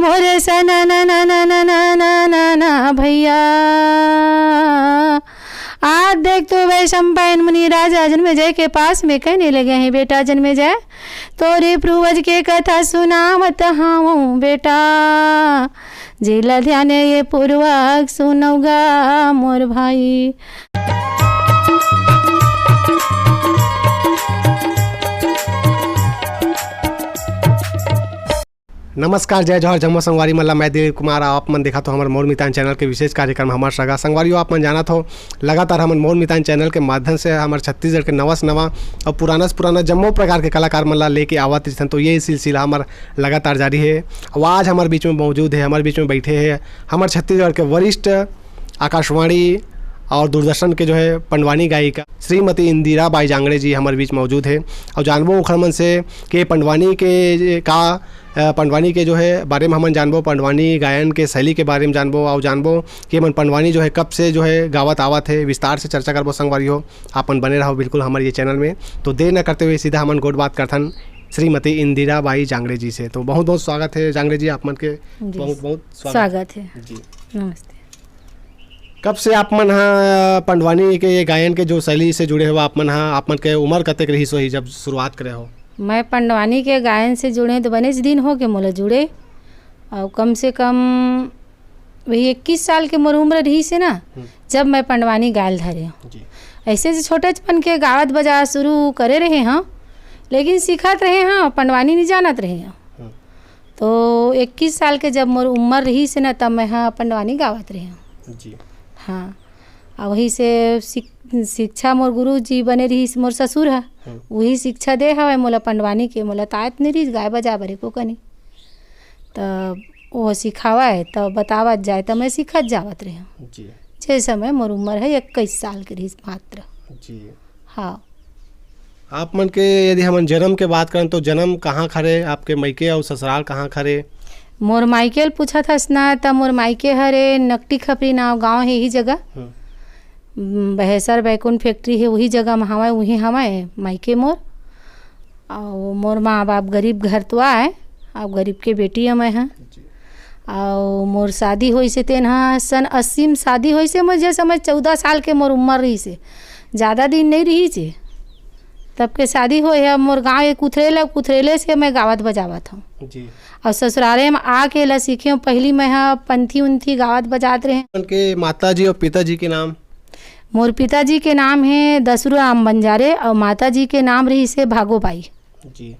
मोरे सना ना ना ना ना ना ना ना ना भैया। आज देख तो वै शंपायन मुनि राजा जन्मेजय के पास में कहने लगे हैं, बेटा जन्मेजय तोरे पूर्वज के कथा सुनावत हूँ बेटा, जिला ध्यान ये पूर्वक सुनौगा मोर भाई। नमस्कार, जय जोहर, जम्मू संगवारी मल्ला मैं दिलीप कुमार। आप मन देखा तो हमारे मोर मितान चैनल के विशेष कार्यक्रम हमार सगा संगवारियों। आप मन जाना तो लगातार हमारे मोर मितान चैनल के माध्यम से हमारे छत्तीसगढ़ के नवा से नवा और पुराना से पुराना जम्मू प्रकार के कलाकार मल्ला लेके आवत रहते, तो ये सिलसिला हमारा लगातार जारी है। और आज हमारे बीच में मौजूद है, हमारे बीच में बैठे हैं हमारे छत्तीसगढ़ के वरिष्ठ आकाशवाणी और दूरदर्शन के जो है पंडवानी गायिका श्रीमती इंदिरा बाई जांगड़े जी हमारे बीच मौजूद है। और जानबो खरमन से कि पंडवानी के जो है बारे में हम जानबो, पंडवानी गायन के शैली के बारे में जानबो और जानबो कि मन पंडवानी जो है कब से जो है गावत आवत है, विस्तार से चर्चा करबो। संगवारी हो आपन बने रहो बिल्कुल हमारे ये चैनल में। तो देर न करते हुए सीधा हमन गोट बात करथन श्रीमती इंदिरा बाई जांगड़े जी से। तो बहुत बहुत स्वागत है जांगड़े जी, आप मन के बहुत बहुत स्वागत है जी। नमस्ते। कब से आप मन पंडवानी के ये गायन के जो शैली से जुड़े हो, आप मन के उम्र कतेक रही सो ही जब शुरुआत करे हो? मैं पंडवानी के गायन से जुड़े तो बने दिन हो के मोला जुड़े, और कम से कम वही 21 साल के मोर उम्र रही से ना जब मैं पंडवानी गायल धरे हूँ। ऐसे से छोटेपन के गावत बजा शुरू करे रहे हाँ, लेकिन सीखत रहे हाँ, पंडवानी नहीं जानत रहे हाँ। तो 21 साल के जब मोर उम्र रही से ना तब मैं हाँ पंडवानी गावत रहे हूँ जी। हाँ, और वही से शिक्षा मोर गुरु जी बने रही, मोर ससुर है वही शिक्षा दे हवे मोला पंडवानी के। मोला तायत नहीं रही गाय बजा बरे को कनी, तब वो सिखावा है तब बतावत जाए तब मैं सीखत जावत रही हूँ जी। जे समय मोर उम्र है 21 साल के रही मात्र जी। हाँ। आप मन के यदि हम जन्म के बात करें तो जन्म कहाँ खरे, आपके मायके और ससुराल कहाँ खरे? मोर मायके पूछा था ना, तब मोर मायके हरे नकटी खपरी नाव गाँव है यही जगह, बहेसर बैकुंठ फैक्ट्री है वही जगह में हवा, वही हवा मायके मोर। और मोर माँ बाप गरीब घर तो आए, अब गरीब के बेटी है मैं हाँ। और मोर शादी हुई से तेन हाँ सन 80 में शादी हुई से, मुझे समझ 14 साल के मोर उम्र रही से, ज़्यादा दिन नहीं रही से तब के शादी हो है। मोर गाँव कुथरेले से मैं गावत बजावत हूँ जी। और ससुराले में आके ला सीखे हूँ। पहली मैं हाँ पंथी उन्थी गावत बजाते रहे। उनके माता जी और पिताजी के नाम? मोर पिताजी के नाम है दसरू राम बंजारे और माता जी के नाम रही से भागोबाई जी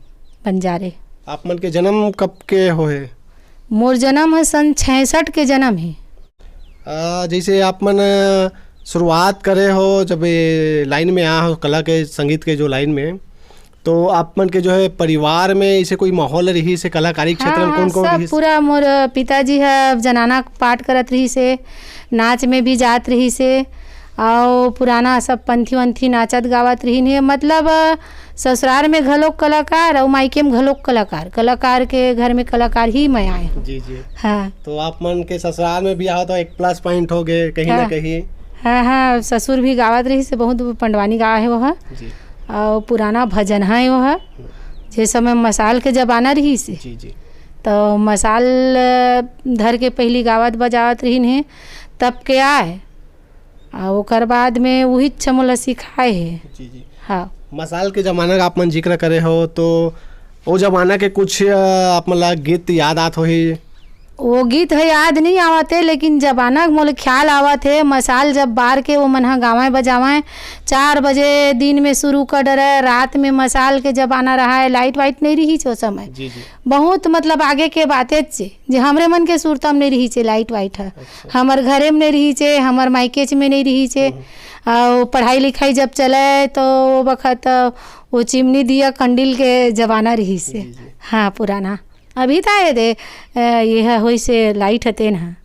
बंजारे। आप मन के जन्म कब के हो है? मोर जन्म है सन 66 के जन्म है। जैसे आप मन शुरुआत करे हो जब ये लाइन में आया हो कला के संगीत के जो लाइन में, तो आप मन के जो है परिवार में इसे कोई माहौल रही से कलाकारी क्षेत्र में कौन कौन रही? पूरा मोर पिताजी है जनाना पाठ करत रही से, नाच में भी जात रही से, और पुराना सब पंथी वंथी नाचत गावत रही है। मतलब ससुराल में घलोक कलाकार और मायके में घलोक कलाकार के घर में कलाकार ही मैं आए जी जी। हाँ। तो आप मन के ससुराल में भी आओ तो एक प्लस पॉइंट हो गए कहीं ना कहीं। हाँ हाँ, ससुर भी गावत रही से, बहुत पंडवानी गावा है वह जी। और पुराना भजन है वह, जे समय मसाल के जमाना रही से जी जी। तो मसाल धर के पहली गावत बजावत रही है तब के आए, और ओकर बाद में वही छमोला सिखाए है जी जी। हाँ। मसाल के ज़माना का आप मन जिक्र करे हो, तो वो ज़माना के कुछ आप मन गीत याद आत हो ही? वो गीत है याद नहीं आवते, लेकिन जमाना मोल ख्याल आवत है। मसाल जब बार के वो मन गाँव बजावें 4 बजे दिन में शुरू कर रहे, रात में मसाल के जमाना रहा है, लाइट वाइट नहीं रही छो समय जी जी। बहुत मतलब आगे के बातें से जे हमरे मन के सुरता में नहीं रही छे लाइट वाइट है। अच्छा। हमार घरे में नहीं रही छे, हमार मायके में नहीं रही छे। और पढ़ाई लिखाई जब चले तो वो वक्त वो चिमनी दिया कंडील के जमाना रही से हाँ पुराना। अभी था ये दे ये हो से लाइट हते ना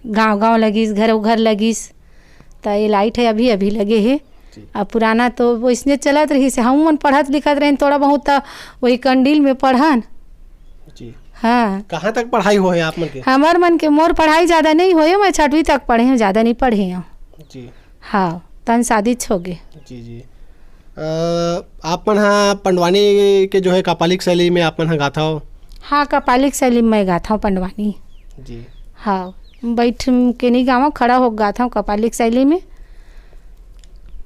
गांव गांव लगिस, घर घर लगिस, तो ये लाइट है अभी अभी लगे है। अब पुराना तो वो इसने चलत रही से, हम मन पढ़त लिखत रहे थोड़ा बहुत, तो वही कंडील में पढ़न जी। हाँ। कहाँ तक पढ़ाई हो है आप मन के? हमार मन के मोर पढ़ाई ज़्यादा नहीं हो, मैं 6वीं तक पढ़े हूँ, ज़्यादा नहीं पढ़े हूँ जी। हाँ, तन शादी हो गए जी जी। आप मन हाँ पंडवानी के जो है कापालिक शैली में आप मन हाँ गाथा हो, हाँ, कपालिक शैली में मैं गाता हूँ पंडवानी। जी। हाँ, बैठ के नहीं गावा, खड़ा हो गाता हूँ कपालिक शैली में।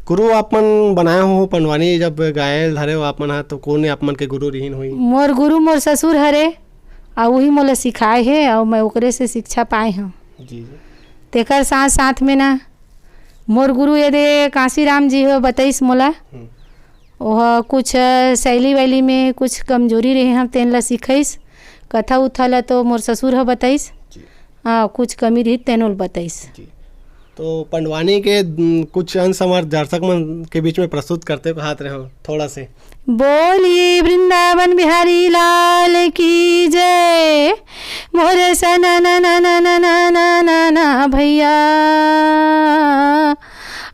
गुरु आपमन बनाए हो पंडवानी जब गाये धरे हो आपमन हा तो कौन आपमन के गुरु रहीन हुई? मोर गुरु मोर ससुर हरे और वही मोला सिखाए है और मैं ओकरे से शिक्षा पाए हूँ। जी। तेकर साथ साथ में ना मोर गुरु यदि काशीराम जी हो बताइस मोला, वह कुछ शैली वैली में कुछ कमजोरी रहे हम तेन ला सिखाइस। कथा उथा ला तो मोर ससुर हो बताइस। हाँ, कुछ कमी रही तेनोल बताइस। तो पंडवानी के कुछ अंश हमारे दर्शक मन के बीच में प्रस्तुत करते हो हाथ रहे हो थोड़ा से। बोली वृंदावन बिहारी लाल की जय, मोरे सना ना ना ना ना ना ना ना ना भैया।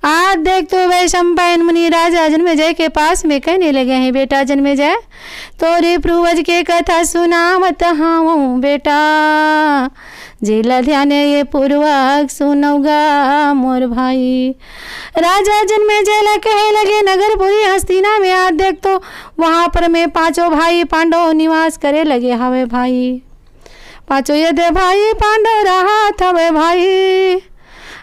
आज देख तो वैशंपायन मुनि राजा जन्मे जय के पास में कहने लगे हैं, बेटा जन्मे जय तोरे पूर्वज के कथा सुनावत हूँ बेटा, जिला ध्यान ये पूर्वक सुनौगा मोर भाई। राजा जन्मे जय कहे लगे नगरपुरी हस्तिना में। आज देख तो वहाँ पर में पांचों भाई पांडव निवास करे लगे हवे भाई। पांचों यदि भाई पांडव रहा थवे भाई,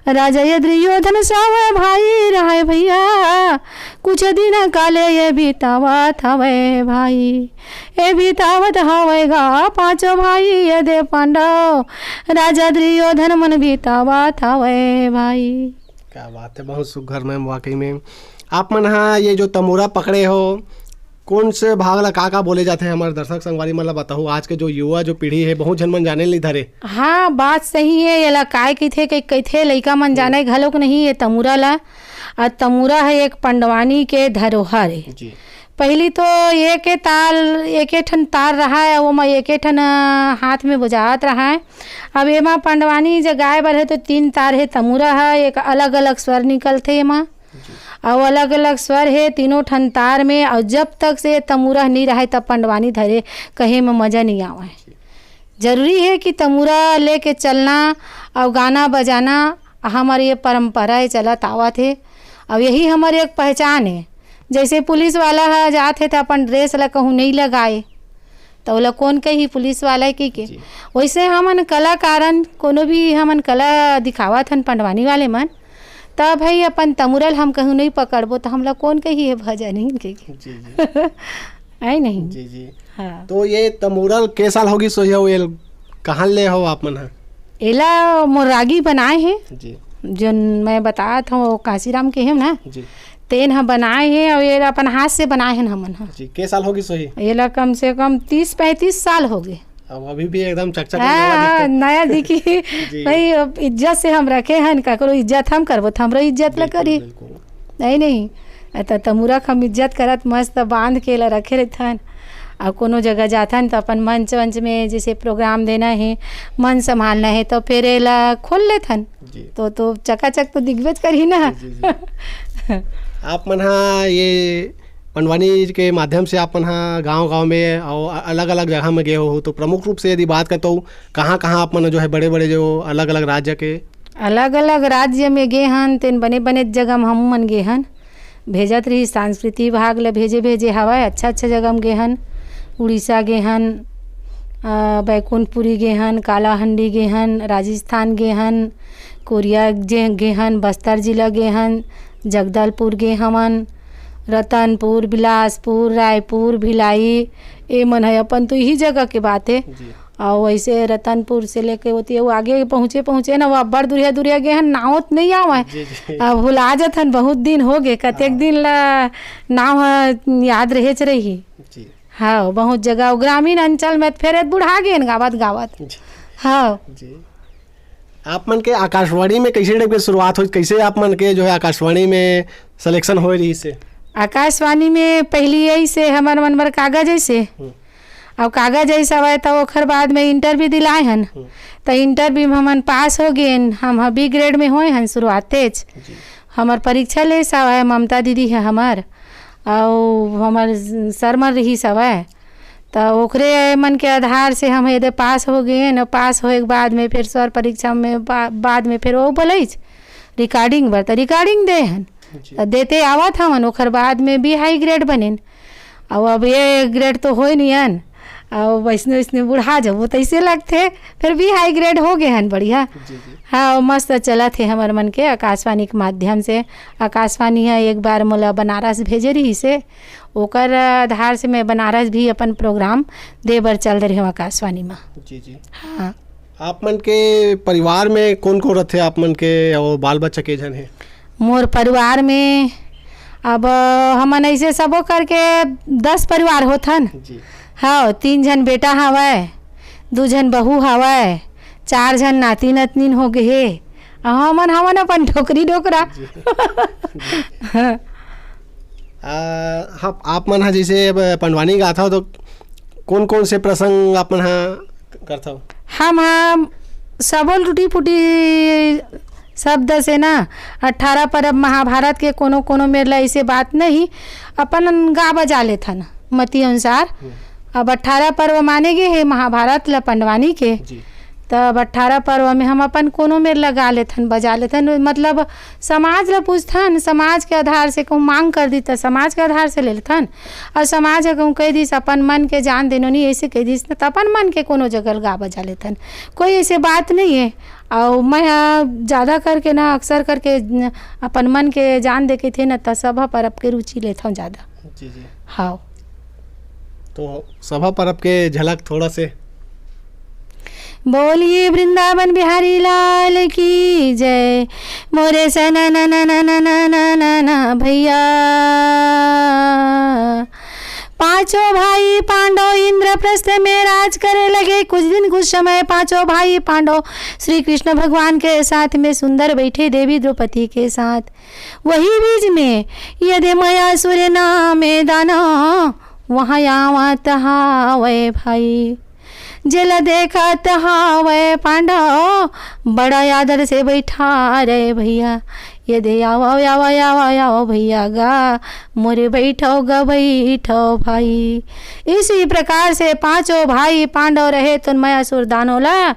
राजा ये दुर्योधन सावे भाई रहे भैया। कुछ दिन काले ये बीतावत हवे भाई, ये बीतावत हवेगा पांचों भाई ये दे पांडव, राजा दुर्योधन मन बीतावत हवे भाई। क्या बात है, बहुत सुघर मैम वाकई में। आप मन हाँ ये जो तमोरा पकड़े हो कौन से भाग ला का बोले जाते हैं हमारे दर्शक संगवारी मतलब बताओ। आज के जो युवा जो पीढ़ी है बहुत जन मन जाने नहीं धरे। हाँ, बात सही है। ये ला काय कथे लइका मन जाने घलोक नहीं ये तमूरा ला। और तमूरा है एक पंडवानी के धरोहर है। जी। पहली तो एक ठन तार रहा है, वो मैं एक ठन हाथ में बुझात रहा है। अब एमा पंडवानी जब गाय बर है तो 3 तार है तमूरा है, एक अलग अलग स्वर निकलते एमा और अलग अलग स्वर है तीनों ठन तार में। और जब तक से तमूरा नहीं रहा तब पंडवानी धरे कहे में मज़ा नहीं आवा है। जरूरी है कि तमूरा लेके चलना और गाना बजाना हमारी ये परंपरा है चलत आवत है। अब यही हमारी एक पहचान है। जैसे पुलिस वाला है जाते तो अपन ड्रेस ला कहूँ नहीं लगाए तो ओला कौन कही पुलिस वाला की के, वैसे हमन कलाकारन कोनो भी हमन कला दिखावत हन पंडवानी वाले मन, तब भाई अपन तमुरल हम कहूँ नहीं पकड़बो तो हमला कौन कही है भजन ही के आई नहीं। जी जी। हाँ, तो ये तमुरल के साल होगी सो ये कहाँ ले हो आप मन? एला मोरागी बनाए हैं जी। जो मैं बताया था वो काशीराम के हैं ना जी। तेन हम बनाए हैं और ये अपन हाथ से बनाए हैं हमन। हाँ जी। के साल होगी सही? एला कम से कम 30-35 साल हो गए। अब अभी भी एकदम चकचक नया दिखी भाई। इज्जत से हम रखे हैं, ककरो इज्जत हम करबो तो हमरो इज्जत ला करी नहीं। तो तमुरा हम इज्जत करत मस्त बांध के ला रखे रहथन। और कोनो जगह जाथन तो अपन मंच वंच में जैसे प्रोग्राम देना है मन संभालना है तो फिर एला खोल लेथन तो चकाचक तो दिग्विजय करी ना। आप मन हाँ ये पंडवानी के माध्यम से आप मन हाँ गाँव में और अलग अलग जगह में गए हो तो प्रमुख रूप से यदि बात करता हूँ कहाँ कहाँ आप मन जो है बड़े बड़े जो अलग अलग राज्य में गए हन तेन बने बने जगह में हम मन गए हन। भेजत रही सांस्कृतिक विभाग ला भेजे हवा अच्छा जगह में गए हन। उड़ीसा गए हन, बैकुंठपुरी गए हन, कालाहंडी गए हन, राजस्थान गए हन, कोरिया गए हन, बस्तर जिला गए हन, जगदलपुर गए हमन, रतनपुर, बिलासपुर, रायपुर, भिलाई ये मन है अपन तो यही जगह के बात है। और वैसे रतनपुर से लेके होती है वो आगे पहुँचे ना वो बड़ दुरिया गए हन नाव नहीं आवा अब भुला जाथन बहुत दिन हो गए कतेक दिन ला नाव याद रही। हाँ बहुत जगह ग्रामीण अंचल में फिर बुढ़ा गए गावत। हाँ जी। आप मन के आकाशवाणी में कैसे टाइप की शुरुआत हुई, कैसे आप मन के जो है आकाशवाणी में सिलेक्शन हो रही से? आकाशवाणी में पहली यही से हमार मन पर कागज ऐसे अब कागज ऐसा हुआ तो ओखर बाद में इंटरव्यू दिलाए हन तो इंटरव्यू में हमन पास हो गए। हम बी ग्रेड में होए हन शुरुआते हमार परीक्षा ले सवाए ममता दीदी है हमार और हमार शर्मा रही सवाए तो ओकरे मन के आधार से हम यदि पास हो गए न। पास होए के बाद में फिर स्वर परीक्षा में बाद में फिर वो बोले रिकॉर्डिंग बर तो रिकॉर्डिंग दे हन तो देते आवत हमन। ओखर बाद में भी हाई ग्रेड बने और अब ये ग्रेड तो हो नहीं हन और वैसने वैसने बुढ़ा जब वो तैसे लगते, फिर भी हाई ग्रेड हो गए हैं बढ़िया। हाँ मस्त चला थे हमार मन के आकाशवाणी के माध्यम से। आकाशवाणी है एक बार मोला बनारस भेजे रही से, ओकर आधार से मैं बनारस भी अपन प्रोग्राम दे बर चल रही हूँ आकाशवाणी में। जी। हाँ आप मन के परिवार में कौन कौन रहते आप मन के और बाल बच्चा के जन है? मोर परिवार में अब हमन ऐसे सबो करके 10 परिवार होथन। हाँ 3 जन बेटा हवय, 2 जन बहू हवय, 4 जन नाती नतनीन हो गए। हमन अपन ठोकरी डोकरा। हाँ आप मन जैसे पंडवानी गाथा हो तो कौन कौन से प्रसंग आप मन करता हो? हम सबल टूटी फूटी शब्द से ना 18 परब महाभारत के कोनो कोनो मेरे ला ऐसे बात नहीं, अपन गा बजा लेथन मती अनुसार। अब 18 पर्व माने गए है महाभारत ला पंडवानी के, तब 18 पर्व में हम अपन कोनो मेर लगा लेथन बजा लेथन। मतलब समाज ला पूछथन, समाज के आधार से कहूँ मांग कर दी तो समाज के आधार से ले लेथन, और समाज कहूँ कह दिस अपन मन के जान देनो नहीं ऐसे कह दिस तो अपन मन के कोनो जगह गा बजा लेथन, कोई ऐसे बात नहीं है। और मैं ज़्यादा करके ना अक्सर करके अपन मन के जान दे के थे ना तो सभा पर्व के रुचि लेता हूँ ज़्यादा। जी हाँ तो सभा पर्व के झलक थोड़ा से बोलिए वृंदावन बिहारी लाल की जय, मोरे सना ना ना ना ना ना ना ना ना भैया। 5 भाई पांडव इंद्रप्रस्थ में राज करे लगे, कुछ दिन कुछ समय 5 भाई पांडव श्री कृष्ण भगवान के साथ में सुंदर बैठे देवी द्रौपदी के साथ। वही बीच में यदि मया सूर्य नामे दाना वहाँ आवत हावे भाई, जल देखा हावे पांडव बड़ा आदर से बैठा रे भैया। यदि आओ आओ आओ आओ भैया गा मोरे बैठो गा बैठो भाई। इसी प्रकार से 5 भाई पांडव रहे तो मयासुर दानव ला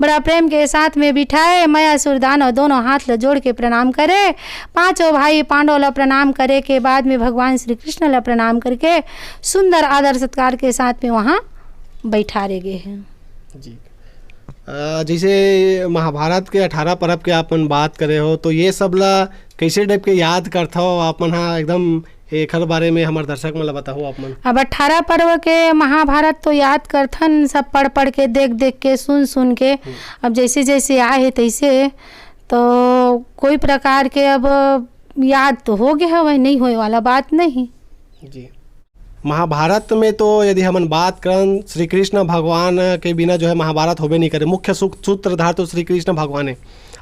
बड़ा प्रेम के साथ में बिठाए। मयासुर दानव दोनों हाथ ला जोड़ के प्रणाम करे। 5 भाई पांडव ला प्रणाम करे के बाद में भगवान श्री कृष्ण ला प्रणाम करके सुंदर आदर सत्कार के साथ में वहाँ बैठा रह गए हैं। जी जैसे महाभारत के 18 पर्व के आपन बात करे हो तो ये सब ला कैसे टाइप के याद करता हो आप मन? हाँ एकदम एक हर बारे में हमारे दर्शक मन ला बताओ आप मन। अब 18 पर्व के महाभारत तो याद करथन सब पढ़ पढ़ के देख देख के सुन सुन के। अब जैसे जैसे आए है तैसे तो कोई प्रकार के अब याद तो हो गया, वह नहीं होने वाला बात नहीं। जी महाभारत में तो यदि हम बात करें श्री कृष्ण भगवान के बिना जो है महाभारत होबे नहीं करे। मुख्य सूत्रधार तो श्री कृष्ण भगवान है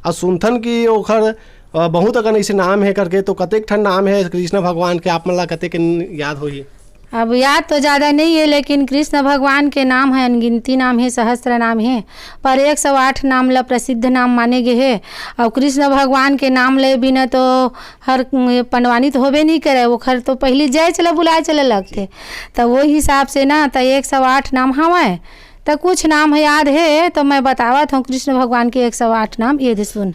और सुनथन की ओखर बहुत अगर ऐसे नाम है करके तो कतेक ठन नाम है कृष्ण भगवान के आप मन ला कतेक याद होही? अब याद तो ज़्यादा नहीं है लेकिन कृष्ण भगवान के नाम है अनगिनती नाम है, सहस्त्र नाम है, पर 108 नाम ला प्रसिद्ध नाम माने गए हैं। और कृष्ण भगवान के नाम ले बिना तो हर पंडवानी तो होबे नहीं करे, वो खर तो पहले जय चला बुलाए चले लगते, तो वो हिसाब से ना तो 108 नाम हवाए। तो कुछ नाम है याद है तो मैं बतावत हूँ कृष्ण भगवान के 108 नाम। ये सुन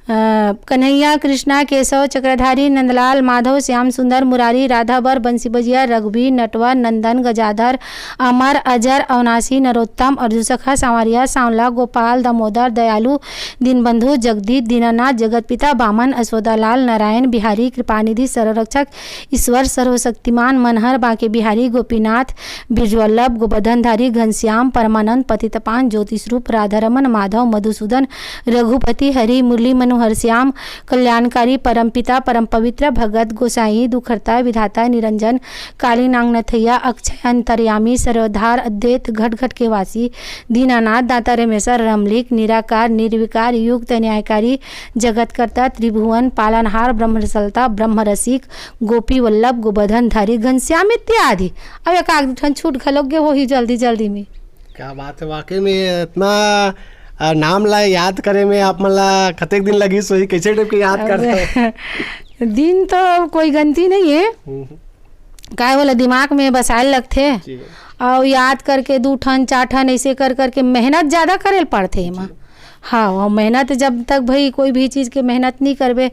कन्हैया कृष्णा केशव चक्रधारी नंदलाल माधव श्याम सुंदर मुरारी राधा बर बंसी बजिया रघुबीर नटवर नंदन गजाधर अमर अजर अवनाशी नरोत्तम अर्जुसखा सांवरिया सांवला गोपाल दामोदर दयालु दीनबंधु जगदीश दीनानाथ जगतपिता बामन यशोदालाल नारायण बिहारी कृपानिधि सर्वरक्षक ईश्वर सर्वशक्तिमान मनहर बांके बिहारी गोपीनाथ बिरजवल्लभ गोवर्धनधारी घनश्याम परमानंद पतितपान ज्योतिषरूप राधारमन माधव मधुसूदन रघुपति हरि मुरली मनोहर श्याम कल्याणकारी परमपिता परम पवित्र भगत गोसाई दुखहर्ता विधाता निरंजन काली नांगनथैया अक्षय अंतर्यामी सर्वधार अद्वैत घट घट के वासी दीनानाथ दाता रमेश्वर रमलिक निराकार निर्विकार युक्त न्यायकारी जगतकर्ता त्रिभुवन पालनहार ब्रह्मरसलता ब्रह्मरसिक गोपी वल्लभ गोवर्धनधारी घनश्याम इत्यादि। अब एक आध ठन छूट खलोगे हो ही जल्दी जल्दी में। क्या बात है, वाकई में इतना नाम ला याद करे में आप मन ला कतेक दिन लगी सोही कैसे टाइप के याद करते? दिन तो कोई गिनती नहीं है, काय बोला दिमाग में बसाए लगते और याद करके 2 ठन 4 ठन ऐसे कर करके मेहनत ज़्यादा करे पड़ते एमा। हाँ और मेहनत जब तक भाई कोई भी चीज़ के मेहनत नहीं करबे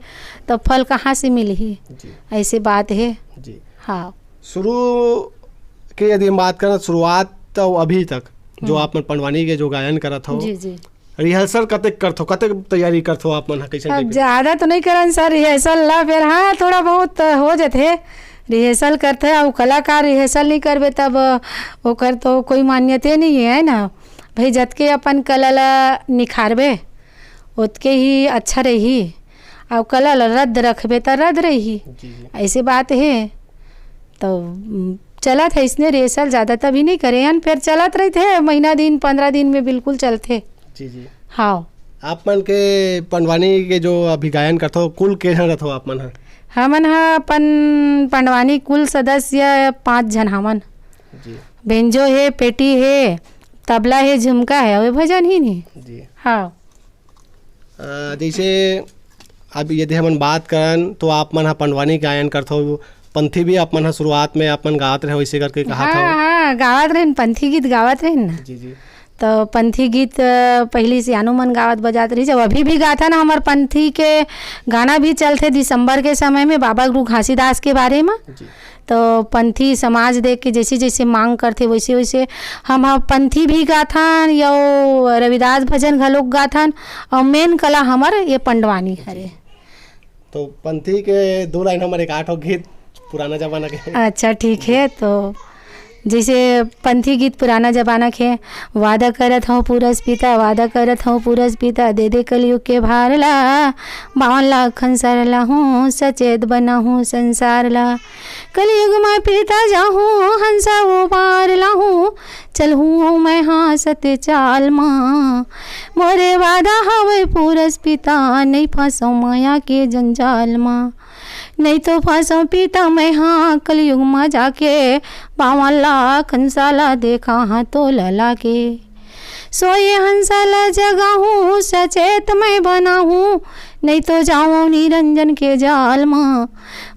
तो फल कहाँ से मिली, ऐसी बात है जी। हाँ शुरू के यदि हम बात करें शुरुआत तो अभी तक जो आप मन पंडवानी के जो गायन करत हो, जी जी रिहर्सल कतेक करथो, कतेक तैयारी करथो आप मन कैसे? अब ज़्यादा तो नहीं करन सर रिहर्सल ला, फिर हाँ थोड़ा बहुत हो जाते रिहर्सल करते। और कलाकार रिहर्सल नहीं करबे तब ओकर तो कोई मान्यते नहीं है ना भाई। जतके अपन कला ला निखारबे उतके ही अच्छा रही, और कला ला रद्द रखबे तो रद्द रही, ऐसी बात है। तो चलत है इसने रिहर्सल ज़्यादा तभी नहीं करे हन, फिर चलत रही थे महीना दिन 15 दिन में बिल्कुल चलते। जी जी हाँ आप मन के पंडवानी के जो अभी गायन करथो कुल के जन रथो आप मन? हमन ह अपन पंडवानी कुल सदस्य 5 जन हमन। जी बेंजो है, पेटी है, तबला है, झुमका है और भजन ही नहीं। जी हाँ जैसे अब यदि हमन बात करन तो आप मन ह पंडवानी गायन करथो, पंथी भी आप मन ह शुरुआत में आप मन गावत रहे वैसे करके कहा था? हाँ गावत रहेन, पंथी गीत गावत रहेन ना। जी जी तो पंथी गीत पहली से मन गावत बजात रही, जब अभी भी गाथा ना हमार पंथी के गाना भी चलते दिसंबर के समय में बाबा गुरु घासीदास के बारे में। तो पंथी समाज देख के जैसे जैसे मांग करते वैसे वैसे हम पंथी भी गाथन या रविदास भजन घलोक गाथन, और मेन कला हमार ये पंडवानी हरे। तो पंथी के 2 लाइन हमारे 8 गीत पुराना जमाना के। अच्छा ठीक है, तो जैसे पंथी गीत पुराना जमाना के, वादा करत हूँ पूरस पिता, वादा करत हूँ पूरस पिता, दे दे कलयुग के भार ला, 52 लाख खंसर ला हूँ, सचेत बना हूँ संसार ला, कलयुग में पिता जाहूँ, हंसा वो पार ला हूँ, चल हूँ मैं हाँ सत्य चाल माँ, मोरे वादा हवे पूरस पिता, नहीं फंसो माया के जंजाल माँ, नहीं तो फंसो पिता मैं हाँ कलयुग में जाके, 52 लाख हंसाला देखा हाँ तो लला के, सोए हंसाला जगा हूँ, सचेत मैं बना हूँ, नहीं तो जाऊँ निरंजन के जाल माँ,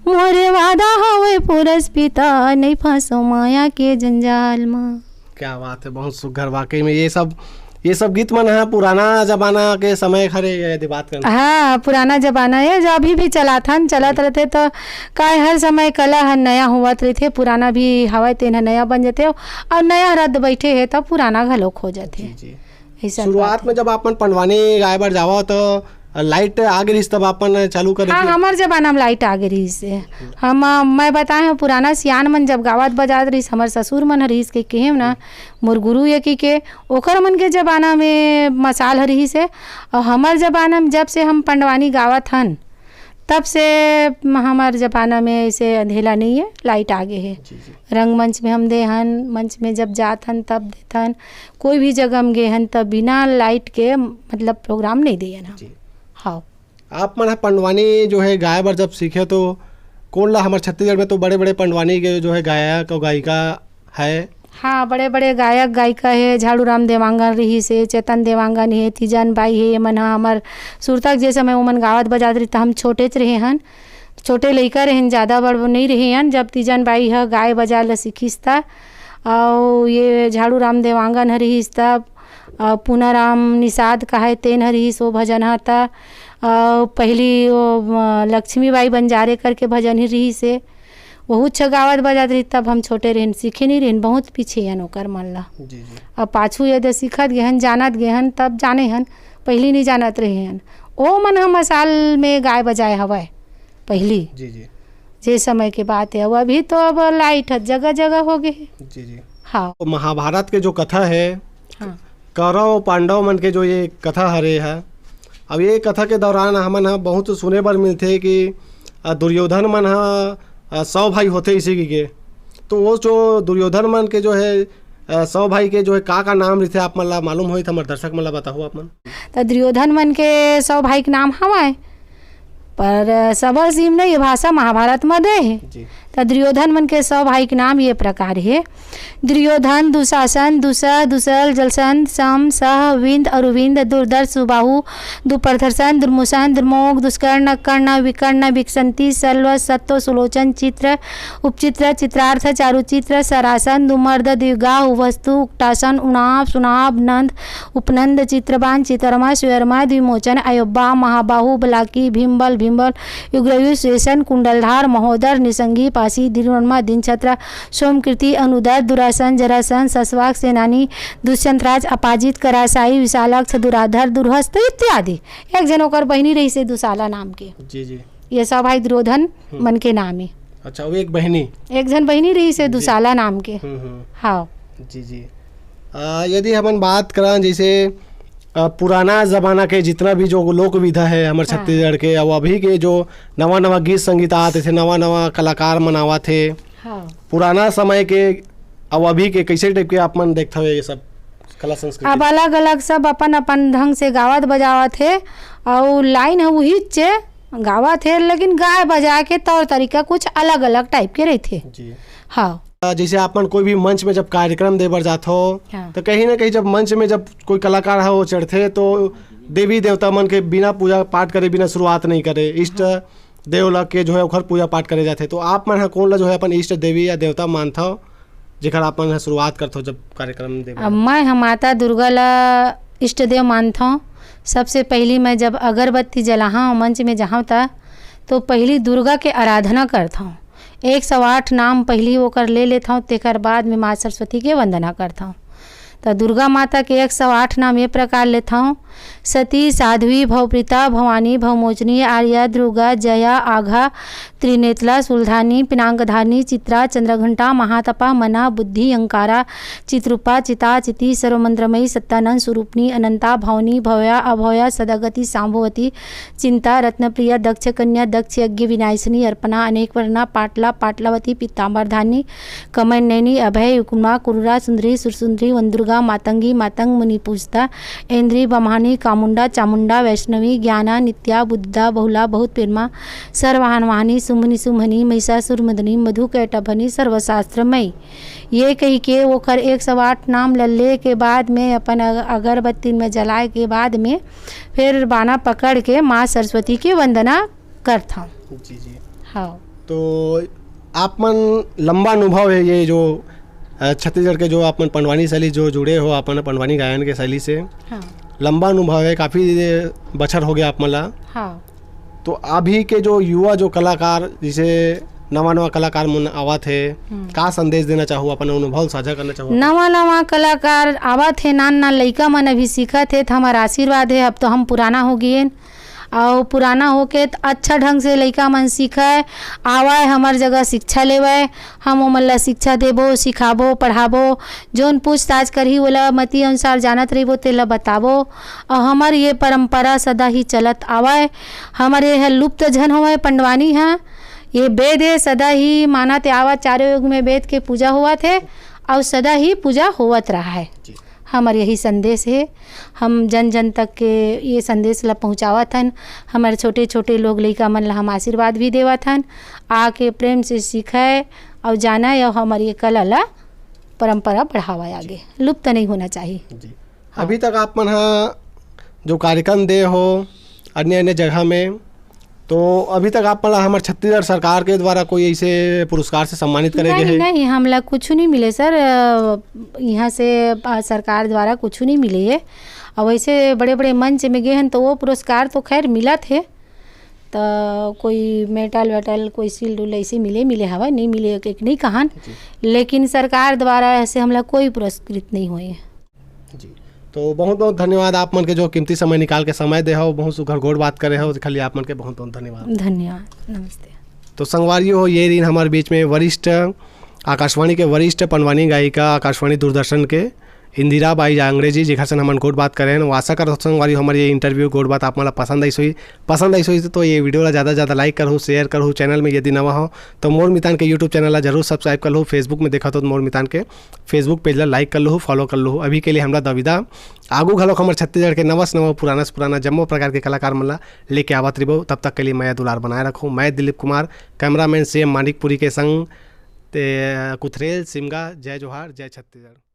मोरे वादा हवे पूरस पिता, नहीं फंसो माया के जंजाल माँ। क्या बात है, बहुत सुघर। वाकई में ये सब गीत मन है पुराना जमाना के समय खरे यदि बात करें। हाँ पुराना जमाना है, जो अभी भी चलत रहते, तो काय हर समय कला हर नया होवत रहते, पुराना भी हवा तेन नया बन जाते और नया रद्द बैठे है तब पुराना घलोक हो जाते। शुरुआत में जब आपन पंडवानी गाय बर जावा तो लाइट आ गई तब अपन चालू करे? हाँ हमार जमाना में लाइट आ गई से हम मैं बताए पुराना सियान मन जब गावत बजात रही, हमार ससुर मन हरीस के कहे ना, मोर गुरु ये के ओकर मन के जमाना में मसाल हरी से, और हमार जमाना में जब से हम पंडवानी गावत हन तब से हमार जमाना में ऐसे अंधेला नहीं है, लाइट आगे है। रंगमंच में हम दे हन, मंच में जब जात हन तब देथन, कोई भी जगह हम गए हन तब बिना लाइट के मतलब प्रोग्राम नहीं दिए ना। हाँ आप मन पंडवानी जो है गाय बर जब सीखे तो कौन ला? हमारे छत्तीसगढ़ में तो बड़े बड़े पंडवानी के जो है गायक और गायिका है। हाँ बड़े बड़े गायक गायिका है, झाड़ू राम देवांगन रही से, चेतन देवांगन है, तीजन बाई है, ये मन हमार सुरतक जैसे मैं मन गावत बजात रही तो हम छोटे रहे हन, छोटे लड़का रहन, ज़्यादा बड़ नहीं रहे हन, जब तीजन बाई है गाय बजा ला सीखीस था, और ये झाड़ू राम देवांगन हरीस तब पूनाराम निषाद का है तेन हरीस वो भजन था, पहली वो लक्ष्मीबाई बंजारे करके भजन ही रही से, बहुत अच्छा गावत बजात रही, तब हम छोटे रहन, सीखे नहीं रहन, बहुत पीछे हन ओकर मन ला। अब पाछू यदि सीखत गेहन जानत गेहन तब जाने हन, पहली नहीं जानत रहे हन। ओ मन हम साल में गाय बजाए हवाए पहली जे समय के बात है, अभी तो अब लाइट जगह जगह हो गए। हाँ महाभारत के जो कथा है, हाँ कौरव पांडव मन के जो ये कथा हरे है, अब ये कथा के दौरान हमन बहुत सुने बर मिलते कि दुर्योधन मन 100 भाई होते इसी के, तो वो जो दुर्योधन मन के जो है 100 भाई के जो है का नाम रहते आप मन ला मालूम हो? हमारे दर्शक मन ला बताओ आप मन। तो दुर्योधन मन के 100 भाई के नाम हवाए, पर सबर सीम नहीं, ये भाषा महाभारत में दे है। तो दुर्योधन मन के 100 भाई के नाम ये प्रकार है, दुर्योधन, दुशासन, दुसह, दुसल, जलसन, सम, सह, विंद, अरुविंद, दुर्धर्ष, सुबाहु, दुप्रधर्षण, दुर्मुशन, दुर्मोग, दुष्कर्ण, कर्ण, विकर्ण, विकसंती, सल्व, सत्तो, सुलोचन, चित्र, उपचित्र, चित्रार्थ, चारुचित्र, सरासन, दुमर्द, द्विगा, उवस्तु, उक्टासन, उनाभ, सुनाभ, नंद, उपनंद, चित्रबान, चित्रमा, स्वर्मा, द्विमोचन, अयोब्बा, महाबाहु, बलाकी, भीमबल, भीमबल, युग्रयु, शेषन, कुंडलधार, महोदर, निसंगी, काशी दिरोनमा दिनछत्रा सोमकीर्ति अनुदर दुरासन जरासन सस्वाक सेनानी दुष्यंतराज अपाजित करासाई विशालाक्ष दुराधर दुर्हस्त इत्यादि। एक जन ओकर बहिनी रही से दुशाला नाम के। जी जी। ये सब भाई दुर्योधन मन के नाम है। अच्छा, वो एक बहिनी, एक जन बहिनी रही से दुशाला नाम के। हाँ जी जी। यदि हम बात करें जैसे पुराना ज़माना के जितना भी जो लोक विधा है हमारे छत्तीसगढ़ के, और अभी के जो नवा नवा गीत संगीत आते थे, नवा नवा कलाकार मनावा थे, हाँ पुराना समय के और अभी के कैसे टाइप के आप मन देखते हुए ये सब कला संस्कृति? अब अलग अलग सब अपन अपन ढंग से गावत बजावत है और लाइन है वही चे गावत है, लेकिन गाय बजा के तौर तरीका कुछ अलग अलग टाइप के रहते। जी हाँ। जैसे आपन कोई भी मंच में जब कार्यक्रम दे बर जात हो, हाँ। तो कहीं ना कहीं जब मंच में जब कोई कलाकार है वो चढ़ते तो देवी देवता मन के बिना पूजा पाठ करे बिना शुरुआत नहीं करे, इष्ट देव ला के जो है ओखर पूजा पाठ करे जाते। तो आप मन कौन ला जो है अपन इष्ट देवी या देवता मानता हो जेकर आप मन शुरुआत करते हो जब कार्यक्रम दे? अब मैं माता दुर्गा ला इष्ट देव मानता हूँ। सबसे पहली मैं जब अगरबत्ती जलाहा मंच में जहाँ था तो पहली दुर्गा के आराधना करता हूँ। 108 नाम पहली वो कर ले लेता हूँ, तेकर बाद में माँ सरस्वती के वंदना करता हूँ। तो दुर्गा माता के 108 नाम ये प्रकार लेता हूँ। सती, साध्वी, भवप्रीता, भवानी, भवमोचनी, आर्या, दुर्गा, जया, आघा, त्रिनेत्रा, सुलधानी, पिनांगधानी, चित्रा, चंद्रघंटा, महातपा, मना, बुद्धि, अंकारा, चित्रूपा, चिता, चिति, सर्वमंत्रमयी, सत्यानंद स्वरूपनी, अनंता, भवनी, भव्या, अभव्या, सदागति, सांभवती, चिंता, रत्नप्रिया, दक्ष कन्या, दक्ष यज्ञ विनाशिनी, अर्पणा, अनेक वर्णा, पाटला, पाटलावती, पीतांबरधानी, कमल नैनी, अभय, युकुमा, कुरुरा, सुंदरी, सुरसुंदरी, वनदुर्गा, मातंगी, मातंग, मुनि पूजता, इंद्री, बम्हानी, कामुंडा, चामुंडा, वैष्णवी, ज्ञाना, नित्या, बुद्धा, बहुला, बहुत पेरमा, सर्वहानवाहनी, सुमनी, सुमहनी, महिषासुर मदनी, मधु कैटभनी, सर्वशास्त्रमयी। ये कही के वो कर 108 नाम लल्ले के बाद में अपन अगरबत्ती में जलाए के बाद में फिर बाना पकड़ के माँ सरस्वती की वंदना करता हूँ। जी जी। हाँ। तो आप मन लंबा अनुभव है ये जो छत्तीसगढ़ के जो अपन पंडवानी शैली जो जुड़े हो अपन पंडवानी गायन के शैली से, हाँ। लंबा अनुभव है, काफ़ी बछर हो गया आप मला। हाँ। तो अभी के जो युवा जो कलाकार जैसे नवा नवा कलाकार मन आवत है, का संदेश देना चाहूँ, अपन अनुभव साझा करना चाहूँ? नवा नवा कलाकार आवत है, नान नान लइका मन अभी सीखत है, तो हमारा आशीर्वाद है। अब तो हम पुराना हो गए और पुराना होके तो अच्छा ढंग से लइका मन सीखे आवाए हमार जगह शिक्षा लेवाए, हम ओमन ला शिक्षा देबो, सिखाबो, पढ़ाबो, जोन पूछताछ करही ओला मति अनुसार जानत रहिबो तेला बताबो। और हमार ये परंपरा सदा ही चलत आवाए, हमारे यह लुप्त झन होवे पंडवानी है, ये वेद है सदा ही मानत आवा, चारों युग में वेद के पूजा हुआ थे और सदा ही पूजा होवत रहा है। हमार यही संदेश है, हम जन जन तक के ये संदेश ला पहुँचावत हन। हमारे छोटे छोटे लोग लइका मन ला हम आशीर्वाद भी देवत हन, आके प्रेम से सीखे और जाना और हमारी ये कला ला परंपरा बढ़ावा आगे, लुप्त नहीं होना चाहिए। जी। अभी तक आप मन जो कार्यक्रम दे हो अन्य अन्य जगह में, तो अभी तक आप हमारे छत्तीसगढ़ सरकार के द्वारा कोई ऐसे पुरस्कार से सम्मानित करेंगे? नहीं, नहीं, हम लोग कुछ नहीं मिले सर, यहाँ से सरकार द्वारा कुछ नहीं मिले है। और वैसे बड़े बड़े मंच में गए हैं तो वो पुरस्कार तो खैर मिला थे, तो कोई मेडल वेटल कोई शील्ड उल ऐसे मिले हवा, नहीं मिले एक नहीं कहान, लेकिन सरकार द्वारा ऐसे हम लोग कोई पुरस्कृत नहीं हुए हैं। जी। तो बहुत बहुत धन्यवाद आप मन के जो कीमती समय निकाल के समय दे हो, बहुत सुघर घोड़ बात करे हो, खाली आप मन के बहुत बहुत धन्यवाद। धन्यवाद, नमस्ते। तो संगवारियों हो, ये दिन हमारे बीच में वरिष्ठ आकाशवाणी के वरिष्ठ पंडवानी गायिका आकाशवाणी दूरदर्शन के इंदिरा बाई जांगड़े जी जेखर से हमन गोट बात करें। वो आशा कर संगवारी हमारी ये इंटरव्यू गोट बात आप मला पसंद आई सोई तो ये वीडियो ला ज़्यादा ज़्यादा लाइक करूँ, शेयर करूँ। चैनल में यदि नवा हो तो मोर मितान के यूट्यूब चैनल ला जरूर सब्सक्राइब कर लो। फेसबुक में देखा तो मोर मितान के फेसबुक पेज ला लाइक कर लो, फॉलो कर लो। अभी के लिए हमरा दविदा आगू घलोक हमारे छत्तीसगढ़ के नवा से नवा पुराना से पुराना जम्मो प्रकार के कलाकार मन ला लेके आवत रहिबो। तब तक के लिए मैं दुलार बनाए रखूँ। मैं दिलीप कुमार, कैमरामैन CM मानिकपुरी के संग कुथरेल सिमगा। जय जोहार, जय छत्तीसगढ़।